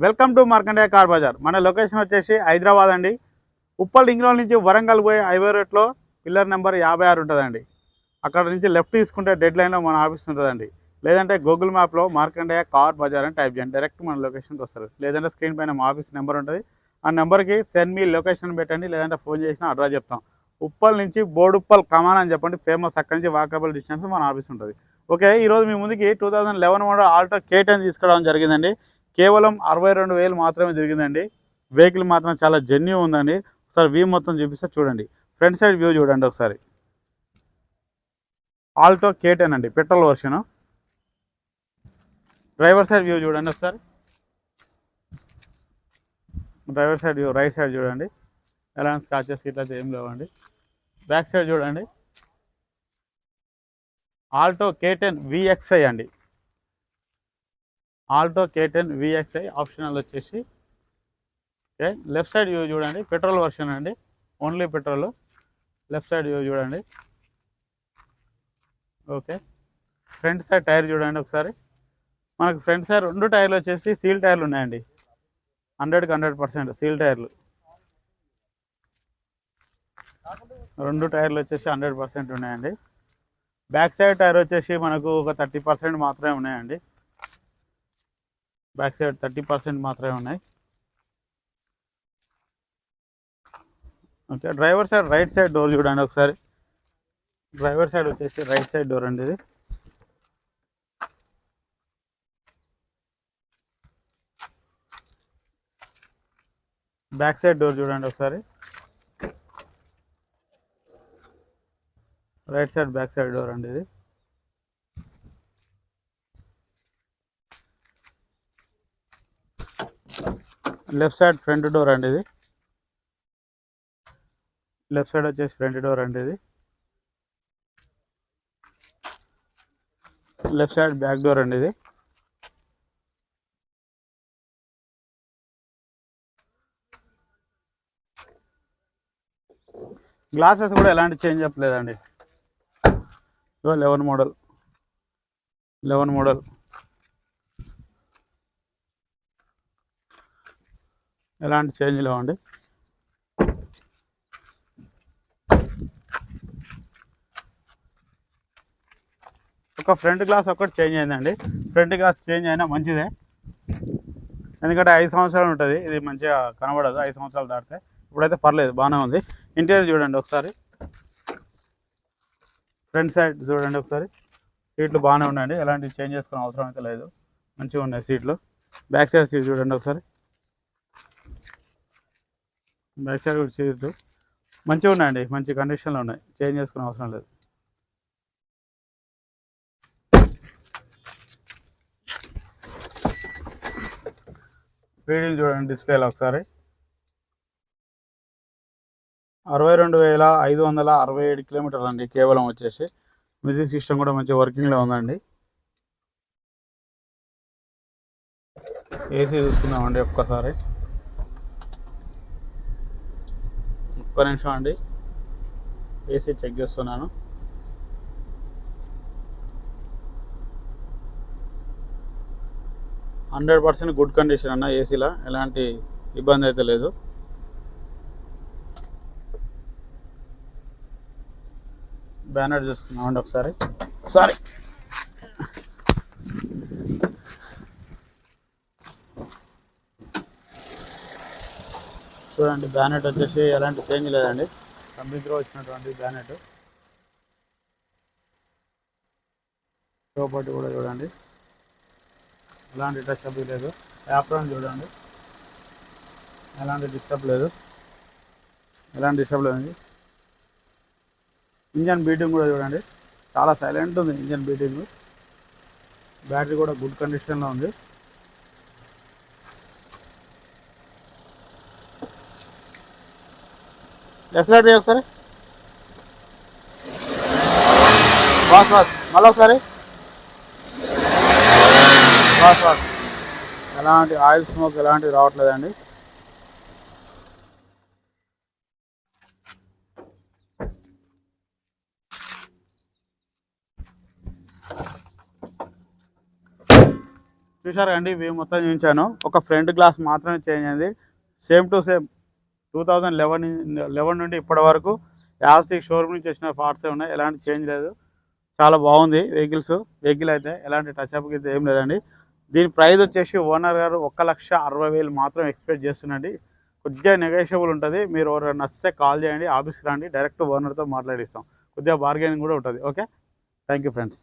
Welcome to Markandeya car bazaar. మన location వచ్చేసి హైదరాబాద్ అండి. ఉప్పల్ రింగ్ రోడ్ నుంచి వరంగల్ పోయే హైవే రోడ్లో పిల్లర్ నెంబర్ 56 ఉంటుందండి. అక్కడ నుంచి లెఫ్ట్ తీసుకుంటే డెడ్ లైన్లో మన ఆఫీస్ ఉంటుందండి. లేదంటే గూగుల్ మ్యాప్లో మార్కండేయ కార్ బజార్ అని టైప్ చేయండి, డైరెక్ట్ మన లొకేషన్కి వస్తారు. లేదంటే స్క్రీన్ పైన మా ఆఫీస్ నెంబర్ ఉంటుంది, ఆ నెంబర్కి సెండ్ మీ లొకేషన్ పెట్టండి, లేదంటే ఫోన్ చేసిన అడ్రస్ చెప్తాం. ఉప్పల్ నుంచి బోడుప్పల్ కమాన్ అని చెప్పండి, ఫేమస్. అక్కడి నుంచి వాకబుల్ డిస్టెన్స్ మన ఆఫీస్ ఉంటుంది. ఓకే, ఈరోజు మీ ముందుకి 2011 మోడల్ ఆల్టో K10 తీసుకురావడం జరిగిందండి. కేవలం 62,000 మాత్రమే జరిగిందండి. వెహికల్ మాత్రం చాలా జెన్యూ ఉందండి. ఒకసారి వ్యూ మొత్తం చూపిస్తే చూడండి. ఫ్రంట్ సైడ్ వ్యూ చూడండి ఒకసారి. ఆల్టో K10 అండి, petrol version. Driver side view చూడండి ఒకసారి. Driver side view right side చూడండి. ఎలాంటి స్క్రాచెస్ ఇట్లా ఏం లేవండి. బ్యాక్ సైడ్ చూడండి. ఆల్టో K10 VXI అండి. ఆల్టో K10 VXI ఆప్షనల్ వచ్చేసి. ఓకే, లెఫ్ట్ సైడ్ వ్యూ చూడండి. పెట్రోల్ వర్షన్ అండి, only petrol. Left side view చూడండి. ఓకే, ఫ్రంట్ సైడ్ టైర్ చూడండి ఒకసారి. మనకు ఫ్రంట్ సైడ్ 2 టైర్లు వచ్చేసి సీల్ టైర్లు ఉన్నాయండి. 100కి 100% సీల్ టైర్లు. 2 టైర్లు వచ్చేసి 100% ఉన్నాయండి. బ్యాక్ సైడ్ టైర్ వచ్చేసి మనకు ఒక 30% మాత్రమే ఉన్నాయండి. బ్యాక్ సైడ్ 30% మాత్రమే ఉన్నాయి. Okay, driver side right side door చూడండి ఒకసారి. డ్రైవర్ సైడ్ వచ్చేసి రైట్ సైడ్ డోర్ అండి ఇది. బ్యాక్ సైడ్ డోర్ చూడండి ఒకసారి. Right side back side door అండి ఇది. లెఫ్ట్ సైడ్ ఫ్రంట్ డోర్ అండి ఇది. లెఫ్ట్ సైడ్ వచ్చేసి ఫ్రంట్ డోర్ అండి ఇది. లెఫ్ట్ సైడ్ బ్యాక్ డోర్ అండి ఇది. గ్లాసెస్ కూడా ఎలాంటి చేంజ్ అప్ లేదండి. 11 మోడల్ ఎలాంటి చేంజ్ లేవండి. ఒక ఫ్రంట్ గ్లాస్ ఒక్కటి చేంజ్ అయిందండి. ఫ్రంట్ గ్లాస్ చేంజ్ అయినా మంచిదే, ఎందుకంటే 5 సంవత్సరాలు ఉంటుంది. ఇది మంచిగా కనబడదు 5 సంవత్సరాలు దాటితే. ఇప్పుడైతే పర్లేదు, బాగానే ఉంది. ఇంటీరియర్ చూడండి ఒకసారి. ఫ్రంట్ సైడ్ చూడండి ఒకసారి. సీట్లు బాగానే ఉన్నాయండి, ఎలాంటి చేంజ్ చేసుకునే అవసరం అయితే లేదు, మంచిగా ఉన్నాయి సీట్లు. బ్యాక్ సైడ్ సీట్ చూడండి ఒకసారి. బ్యాక్ సైడ్ సీట్లు మంచిగా ఉన్నాయండి, మంచి కండిషన్లో ఉన్నాయి, చేంజ్ చేసుకునే అవసరం లేదు. రీడింగ్ చూడండి డిస్ప్లేలో ఒకసారి. 62,567 కిలోమీటర్లు అండి కేవలం వచ్చేసి. మ్యూజిక్ సిస్టమ్ కూడా మంచి వర్కింగ్లో ఉందండి. ఏసీ చూసుకుందామండి ఒక్కసారి. ఒక్క నిమిషం అండి, ఏసీ చెక్ చేస్తున్నాను. %100 గుడ్ కండిషన్ అన్న. ఏసీలో ఎలాంటి ఇబ్బంది అయితే లేదు. బ్యానర్ చూసుకున్నామండి ఒకసారి. చూడండి, బ్యానెట్ వచ్చేసి ఎలాంటి చేంజ్ లేదండి, కంపెనీలో వచ్చినటువంటి బ్యానెట్. ప్రాపర్టీ కూడా చూడండి, ఎలాంటి డిస్టర్బ్ లేదు. యాప్రాన్ చూడండి, ఎలాంటి డిస్టర్బ్ లేదు. ఇంజన్ బీటింగ్ కూడా చూడండి, చాలా సైలెంట్ ఉంది ఇంజన్ బీటింగ్. బ్యాటరీ కూడా గుడ్ కండిషన్లో ఉంది. లెఫ్ట్ సైడ్ ఒకసారి. మళ్ళీ ఒకసారి. ఎలాంటి ఆయిల్ స్మోక్ ఎలాంటివి రావట్లేదండి. చూశారు అండి ఇవి మొత్తం చూపించాను. ఒక ఫ్రంట్ గ్లాస్ మాత్రమే చేంజ్ అయింది. సేమ్ టు సేమ్ 2011 నుండి ఇప్పటి వరకు యాస్టిక్ షోరూమ్ నుంచి వచ్చిన పార్ట్సే ఉన్నాయి. ఎలాంటి చేంజ్ లేదు. చాలా బాగుంది వెహికల్ అయితే ఎలాంటి టచ్అప్ అయితే ఏం లేదండి. దీని ప్రైస్ వచ్చేసి ఓనర్ గారు 1,60,000 మాత్రం ఎక్స్పెక్ట్ చేస్తున్నాండి. కొద్దిగా నెగోషియబుల్ ఉంటుంది. మీరు ఎవరైనా నచ్చితే కాల్ చేయండి, ఆఫీస్కి రండి, డైరెక్ట్ ఓనర్తో మాట్లాడిస్తాం. కొద్దిగా బార్గెనింగ్ కూడా ఉంటుంది. Okay, thank you friends.